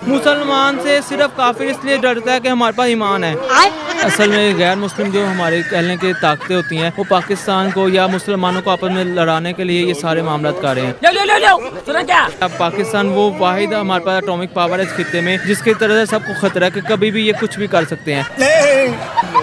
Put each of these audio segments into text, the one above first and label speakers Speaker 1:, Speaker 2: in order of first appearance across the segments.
Speaker 1: मुसलमान से सिर्फ काफिर इसलिए डरता है कि हमारे पास ईमान है। असल में गैर मुस्लिम जो हमारे कहने की ताकतें होती हैं वो पाकिस्तान को या मुसलमानों को आपस में लड़ाने के लिए ये सारे मामला कर रहे हैं। सुना क्या? अब पाकिस्तान वो वाहिद हमारे पास एटॉमिक पावर है इस खित्ते में जिसकी तरह से सबको खतरा है कि कभी भी ये कुछ भी कर सकते हैं।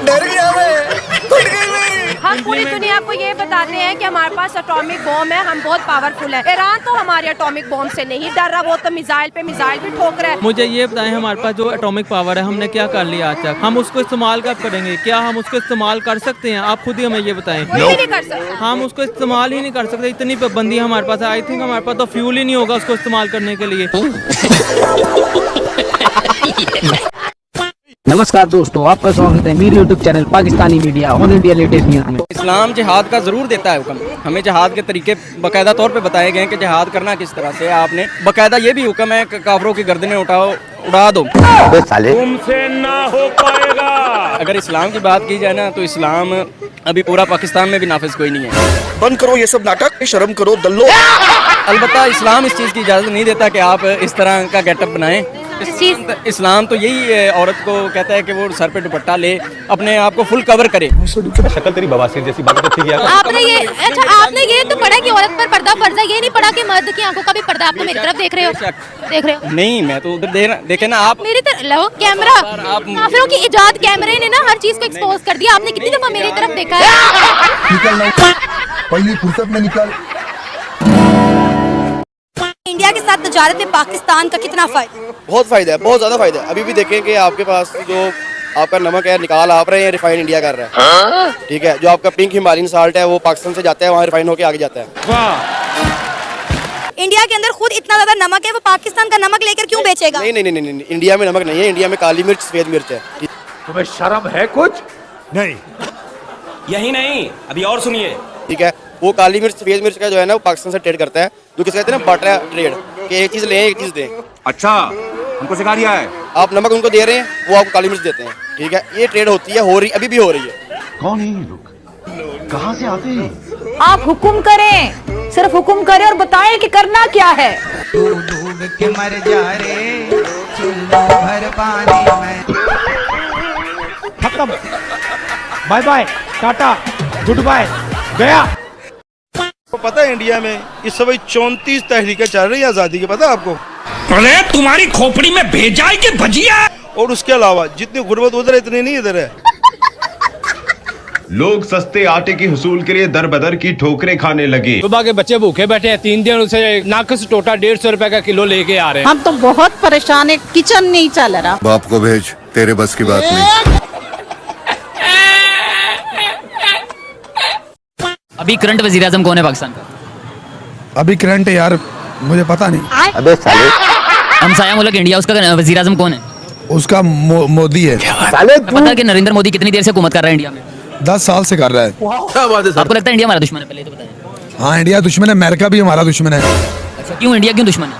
Speaker 2: डर गया मैं, फट गई मैं।
Speaker 3: हम पूरी दुनिया को ये बताते हैं कि हमारे पास एटॉमिक बॉम्ब है, हम बहुत पावरफुल है। ईरान तो हमारे एटॉमिक बॉम्ब से नहीं डर रहा, वो तो मिसाइल पे मिसाइल भी ठोक रहा है।
Speaker 1: मुझे ये बताएं हमारे पास जो एटॉमिक पावर है हमने क्या कर लिया आज तक? हम उसको इस्तेमाल कब करेंगे? क्या हम उसको इस्तेमाल कर सकते हैं? आप खुद ही हमें ये बताएं।
Speaker 3: नहीं कर सकते।
Speaker 1: हम उसको इस्तेमाल ही नहीं कर सकते, इतनी पाबंदी हमारे पास है। आई थिंक हमारे पास तो फ्यूल ही नहीं होगा उसको इस्तेमाल करने के लिए।
Speaker 4: नमस्कार दोस्तों, आपका स्वागत है मेरे YouTube channel Pakistani media on India latest news में।
Speaker 5: इस्लाम जिहाद का ज़रूर देता है हुक्म। हमें जिहाद के तरीके बाकायदा तौर पे बताए गए हैं कि जिहाद करना किस तरह से। आपने बाकायदा ये भी हुक्म है कि काफिरों की गर्दनें उड़ा दो, तुमसे ना हो पाएगा। अगर इस्लाम की बात की जाए ना तो इस्लाम अभी पूरा पाकिस्तान में भी नाफिज कोई नहीं है।
Speaker 2: बंद करो ये सब नाटक, शर्म करो दल्लो।
Speaker 5: अलबत्ता इस्लाम इस चीज़ की इजाज़त नहीं देता कि आप इस तरह का गेटअप बनाएं। इस्लाम तो यही औरत को कहता है कि वो सर पे दुपट्टा ले, अपने आप को फुल कवर करे।
Speaker 6: शक्ल तेरी बवासीर जैसी बात करती है।
Speaker 7: आपने ये तो पढ़ा कि औरत पर पर्दा फर्ज है, ये नहीं पढ़ा कि मर्द की आंखों का भी पर्दा। आप तो मेरी तरफ देख रहे हो।
Speaker 5: नहीं, मैं तो उधर देखे ना आप
Speaker 7: मेरी तरफ लो कैमरा। काफिरों की इजाद कैमरे ने ना हर चीज को एक्सपोज कर दिया। आपने कितनी दफा मेरी तरफ देखा है?
Speaker 2: निकल पहली फुर्सत में निकल।
Speaker 8: इंडिया के साथ तजारत में पाकिस्तान का कितना फायदा?
Speaker 9: बहुत फायदा है, बहुत ज्यादा फायदा है। अभी भी देखें कि आपके पास जो आपका नमक है निकाल आप रहे हैं, रिफाइन इंडिया कर रहा है। ठीक है, जो आपका पिंक हिमालयन साल्ट है वो पाकिस्तान से जाता है, वहाँ रिफाइन होके आगे जाता है।
Speaker 8: इंडिया के अंदर खुद इतना ज्यादा नमक है, वो पाकिस्तान का नमक लेकर क्यों बेचेगा?
Speaker 9: नहीं, इंडिया में नमक नहीं है, इंडिया में काली मिर्च सफेद मिर्च है।
Speaker 6: तुम्हें शर्म है कुछ? नहीं,
Speaker 5: यही नहीं, अभी और सुनिए।
Speaker 9: ठीक है, वो काली मिर्च सफेद मिर्च का जो है ना वो पाकिस्तान से ट्रेड करता है, जो किसे कहते हैं ना बार्टर ट्रेड, कि एक चीज लें एक चीज दें।
Speaker 6: अच्छा, हमको सिखा दिया है।
Speaker 9: आप नमक उनको दे रहे हैं, वो आपको काली मिर्च देते हैं। ठीक है, ये ट्रेड होती है, हो रही, अभी भी हो रही है।
Speaker 6: कौन है ये लोग? कहाँ से आते हैं?
Speaker 10: आप हुक्म करें, सिर्फ हुक्म करें और बताएं कि करना क्या है।
Speaker 11: डूब के मर जा रे चुल्लू भर पानी में।
Speaker 6: खत्म, बाय बाय, टाटा, गुड बाय, गया।
Speaker 2: तो पता है इंडिया में इस समय 34 तहरीकें चल रही है आजादी के, पता है आपको?
Speaker 12: अरे तुम्हारी खोपड़ी में भेजा है कि भजिया?
Speaker 2: और उसके अलावा जितनी गुर्बत उधर है इतनी नहीं इधर है।
Speaker 13: लोग सस्ते आटे की हुसूल के लिए दर बदर की ठोकरें खाने लगे।
Speaker 14: सुबह के बच्चे भूखे बैठे हैं, 3 दिन उसे नाकस टोटा 150 रुपए का किलो लेके आ रहे हैं।
Speaker 10: हम तो बहुत परेशान है, किचन नहीं चल रहा।
Speaker 15: बाप को भेज, तेरे बस की बात नहीं।
Speaker 16: अभी करंट वजीर आजम कौन है पाकिस्तान का?
Speaker 17: अभी करंट यार मुझे पता नहीं।
Speaker 16: अबे साले, हमसाया मुल्क इंडिया, उसका वजीर आजम कौन है?
Speaker 17: उसका मोदी है।
Speaker 16: साले पता है कि नरेंद्र मोदी कितनी देर से हुकूमत कर रहा है इंडिया में?
Speaker 17: 10 साल से कर रहा है।
Speaker 16: क्या बात है सर? आपको लगता है इंडिया हमारा दुश्मन है? पहले तो बताएं।
Speaker 17: हाँ, इंडिया दुश्मन है, अमेरिका भी हमारा दुश्मन है।
Speaker 16: अच्छा, क्यों इंडिया क्यों दुश्मन है?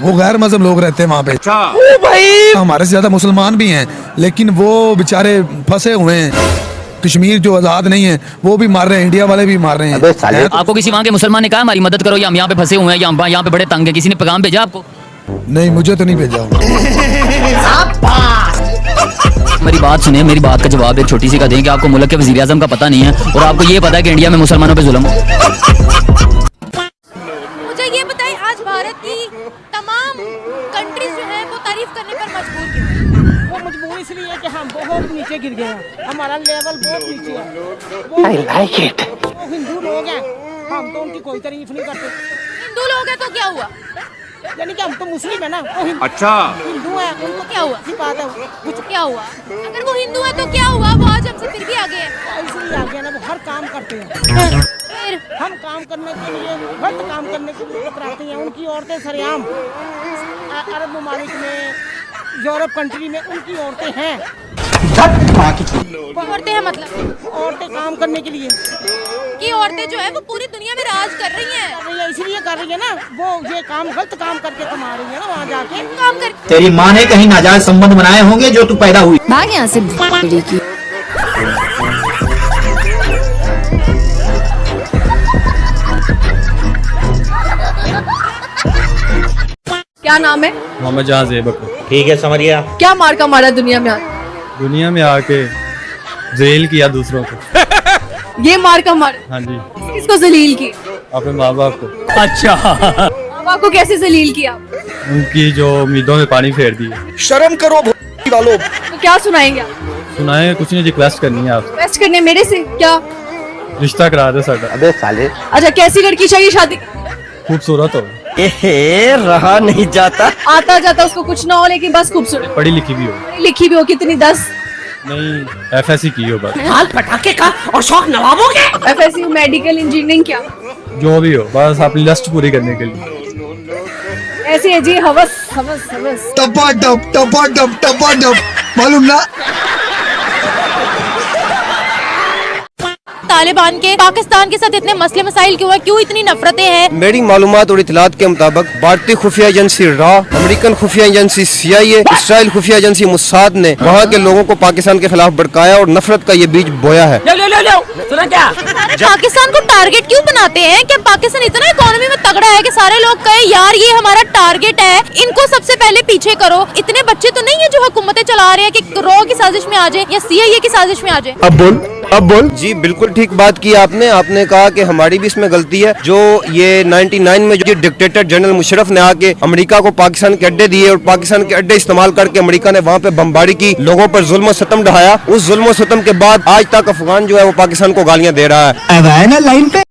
Speaker 17: वो गैर मजहब लोग रहते हैं वहाँ पे।
Speaker 6: अच्छा
Speaker 17: भाई, हमारे से ज्यादा मुसलमान भी हैं, लेकिन वो बेचारे फंसे हुए हैं। कश्मीर जो आजाद नहीं है वो भी मार रहे हैं, इंडिया वाले भी मार रहे हैं।
Speaker 16: आपको किसी वहाँ के मुसलमान ने कहा हमारी मदद करो, या हम यहाँ पे फंसे हुए हैं, या हम यहाँ पे बड़े तंग हैं? किसी ने पैगाम भेजा आपको?
Speaker 17: नहीं, मुझे तो नहीं भेजा।
Speaker 16: मेरी बात सुनिए, मेरी बात का जवाब एक छोटी सी का दें कि आपको मुल्क के वजीर आजम का पता नहीं है और आपको ये पता है कि इंडिया में मुसलमानों पे जुल्म हो।
Speaker 7: मुझे ये बताइए, आज भारत की तमाम कंट्रीज जो है वो तारीफ करने पर मजबूर क्यों है?
Speaker 10: वो मजबूर इसलिए है कि हम बहुत नीचे गिर गए हैं, हमारा लेवल बहुत नीचे है। I like it। वो हिंदू लोग हैं, हम तो उनकी कोई तारीफ नहीं करते।
Speaker 7: हिंदू लोग हैं तो क्या हुआ?
Speaker 10: यानी कि हम तो मुस्लिम है ना।
Speaker 6: अच्छा,
Speaker 10: हिंदू है, उनको
Speaker 7: क्या हुआ?
Speaker 10: बात है,
Speaker 7: कुछ क्या हुआ? अगर वो हिंदू है तो क्या हुआ? वो आज हमसे फिर भी आगे है।
Speaker 10: इसलिए आगे ना, वो हर काम करते हैं।
Speaker 7: फिर
Speaker 10: हम काम करने के लिए, गलत काम करने के लिए टकराते हैं। उनकी औरतें सरेआम अरब ममालिक में, यूरोप कंट्री में उनकी औरतें हैं।
Speaker 7: औरतें हैं मतलब?
Speaker 10: औरतें काम करने के लिए
Speaker 7: कि औरतें जो है वो पूरी दुनिया में राज कर रही हैं।
Speaker 10: इसलिए कर रही है ना, वो ये काम गलत काम करके कमा रही है ना, वहाँ जाके
Speaker 7: काम कर।
Speaker 4: तेरी माँ ने कहीं नाजायज संबंध बनाए होंगे जो तू पैदा हुई।
Speaker 10: भाग यहाँ से।
Speaker 3: क्या नाम है?
Speaker 14: मोहम्मद जहां ज़ेब।
Speaker 18: ठीक है, समझ गया।
Speaker 3: क्या मार का मारा दुनिया में
Speaker 19: दुनिया में आके जेल किया दूसरों को।
Speaker 3: ये मार का मारा?
Speaker 19: हाँ जी।
Speaker 3: किसको जलील की?
Speaker 19: अपने माँ बाप को।
Speaker 14: अच्छा।
Speaker 3: माँ बाप को कैसे जलील किया?
Speaker 19: उनकी जो उम्मीदों में पानी फेर दिया।
Speaker 2: शर्म करो वालों।
Speaker 3: तो क्या सुनाएंगे आप?
Speaker 19: सुनाए कुछ नहीं, रिक्वेस्ट करनी है आप।
Speaker 3: रिक्वेस्ट करने मेरे से क्या?
Speaker 19: रिश्ता करा दे साडा।
Speaker 9: अबे साले।
Speaker 3: अच्छा, कैसी लड़की चाहिए शादी?
Speaker 19: खूबसूरत हो।
Speaker 5: रहा नहीं जाता।
Speaker 3: आता जाता उसको कुछ ना हो, लेकिन बस खूबसूरत,
Speaker 19: पढ़ी लिखी भी हो।
Speaker 3: पढ़ी लिखी भी हो। कितनी? 10?
Speaker 19: नहीं, FSC की हो बस।
Speaker 12: हाल पटाखे का और शौक नवाबों के।
Speaker 3: FSC, मेडिकल, इंजीनियरिंग, क्या
Speaker 19: जो भी हो, बस अपनी लस्ट पूरी करने के लिए।
Speaker 3: ऐसी है जी, हवस हवस हवस।
Speaker 17: टपा मालूम ना।
Speaker 7: तालिबान के पाकिस्तान के साथ इतने मसले मसाइल क्यों है, क्यों इतनी नफरतें हैं?
Speaker 9: मेरी मालूमात और इतलात के मुताबिक भारतीय खुफिया एजेंसी रॉ, अमेरिकन खुफिया एजेंसी CIA, इसराइल खुफिया एजेंसी मुसाद ने वहाँ के लोगों को पाकिस्तान के खिलाफ भड़काया और नफरत का ये बीज बोया है।
Speaker 7: सुना क्या? पाकिस्तान को टारगेट क्यों बनाते हैं? क्या पाकिस्तान इतना इकोनॉमी में तगड़ा है कि सारे लोग कहे यार ये हमारा टारगेट है, इनको सबसे पहले पीछे करो? इतने बच्चे तो नहीं है जो हुकूमतें चला रहे हैं कि रॉ की साजिश में आ जाए या CIA की साजिश में आ जाए।
Speaker 9: अब बोल। जी बिल्कुल ठीक बात की आपने कहा कि हमारी भी इसमें गलती है। जो ये 99 में जो डिक्टेटर जनरल मुशर्रफ ने आके अमेरिका को पाकिस्तान के अड्डे दिए और पाकिस्तान के अड्डे इस्तेमाल करके अमेरिका ने वहाँ पे बमबारी की, लोगों पर जुल्म सतम ढाया। उस जुल्म सतम के बाद आज तक अफगान जो है वो पाकिस्तान को गालियाँ दे रहा है।
Speaker 4: लाइन पे।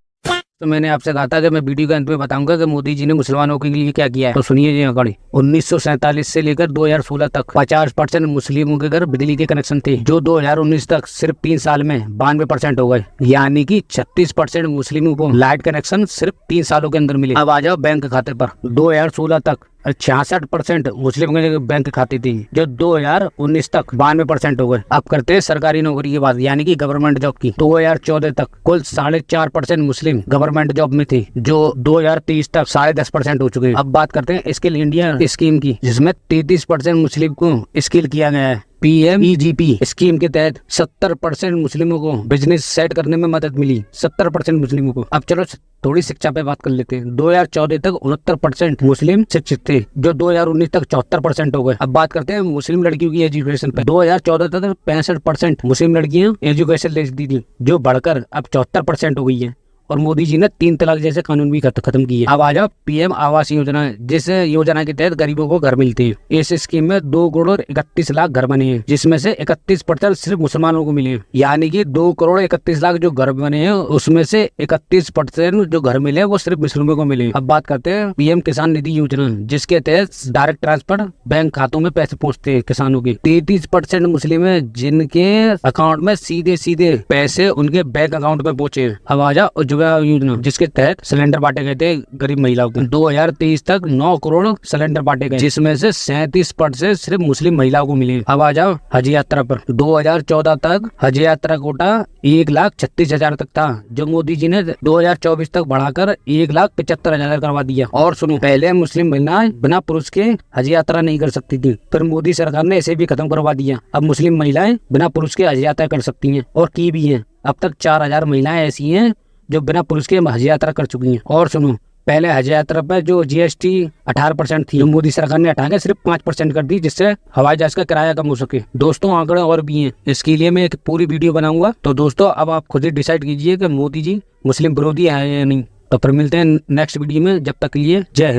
Speaker 4: तो मैंने आपसे कहा था कि मैं वीडियो के अंत में बताऊंगा कि मोदी जी ने मुसलमानों के लिए क्या किया है। तो सुनिए जी अगाड़ी। 1947 से लेकर 2016 तक 50% मुस्लिमों के घर बिजली के कनेक्शन थे, जो 2019 तक सिर्फ 3 साल में 92% हो गए। यानी कि 36% मुस्लिमों को लाइट कनेक्शन सिर्फ 3 सालों के अंदर मिले। अब आ जाओ बैंक खाते पर। 2016 तक 66% मुस्लिम के बैंक खाते थी, जो 2019 तक 92% हो गए। अब करते हैं सरकारी नौकरी की बात, यानी कि गवर्नमेंट जॉब की। 2014 तक कुल 4.5% मुस्लिम गवर्नमेंट जॉब में थे, जो 2030 तक 10.5% हो चुके हैं। अब बात करते हैं स्किल इंडिया स्कीम की, जिसमें 33% मुस्लिम को स्किल किया गया है। PMEGP स्कीम के तहत 70% मुस्लिमों को बिजनेस सेट करने में मदद मिली। 70% मुस्लिमों को। अब चलो थोड़ी शिक्षा पे बात कर लेते हैं। 2014 तक 69% मुस्लिम शिक्षित थे, जो 2019 तक 74% हो गए। अब बात करते हैं मुस्लिम लड़कियों की एजुकेशन पे। 2014 तक 65% मुस्लिम लड़कियां एजुकेशन लेती थी, जो बढ़कर अब 74% हो गई है। और मोदी जी ने 3 तलाक जैसे कानून भी खत्म किए। अब आ जाओ PM आवास योजना, जिस योजना के तहत गरीबों को घर मिलते हैं। इस स्कीम में 2 करोड़ 31 लाख घर बने हैं, जिसमें से 31% सिर्फ मुसलमानों को मिले। यानी कि 2 करोड़ 31 लाख जो घर बने हैं, उसमें से 31% जो घर मिले वो सिर्फ मुस्लिमों को मिले। अब बात करते हैं PM किसान निधि योजना, जिसके तहत डायरेक्ट ट्रांसफर बैंक खातों में पैसे पहुँचते हैं किसानों के। 33% मुस्लिम है जिनके अकाउंट में सीधे पैसे उनके बैंक अकाउंट में पहुंचे। अब आ जाओ योजना, जिसके तहत सिलेंडर बांटे गए थे गरीब महिलाओं को। 2023 तक 9 करोड़ सिलेंडर बांटे गए, जिसमें से 37% सिर्फ मुस्लिम महिलाओं को मिले। अब आ जाओ हज यात्रा पर। 2014 तक हज यात्रा कोटा 1,36,000 तक था, जो मोदी जी ने 2024 तक बढ़ाकर 1,75,000 करवा दिया। और सुनो, पहले मुस्लिम महिलाएं बिना पुरुष के हज यात्रा नहीं कर सकती थी, फिर मोदी सरकार ने इसे भी खत्म करवा दिया। अब मुस्लिम महिलाएं बिना पुरुष के हज यात्रा कर सकती हैं, और की भी है। अब तक 4,000 महिलाएं ऐसी हैं जो बिना पुरुष के हज यात्रा कर चुकी हैं। और सुनो, पहले हज यात्रा पर जो GST 18% थी, जो मोदी सरकार ने हटा के सिर्फ 5% कर दी, जिससे हवाई जहाज का किराया कम हो सके। दोस्तों आंकड़े और भी हैं, इसके लिए मैं एक पूरी वीडियो बनाऊंगा। तो दोस्तों अब आप खुद ही डिसाइड कीजिए कि मोदी जी मुस्लिम विरोधी है या नहीं। तो फिर मिलते हैं नेक्स्ट वीडियो में, जब तक के लिए जय हिंद।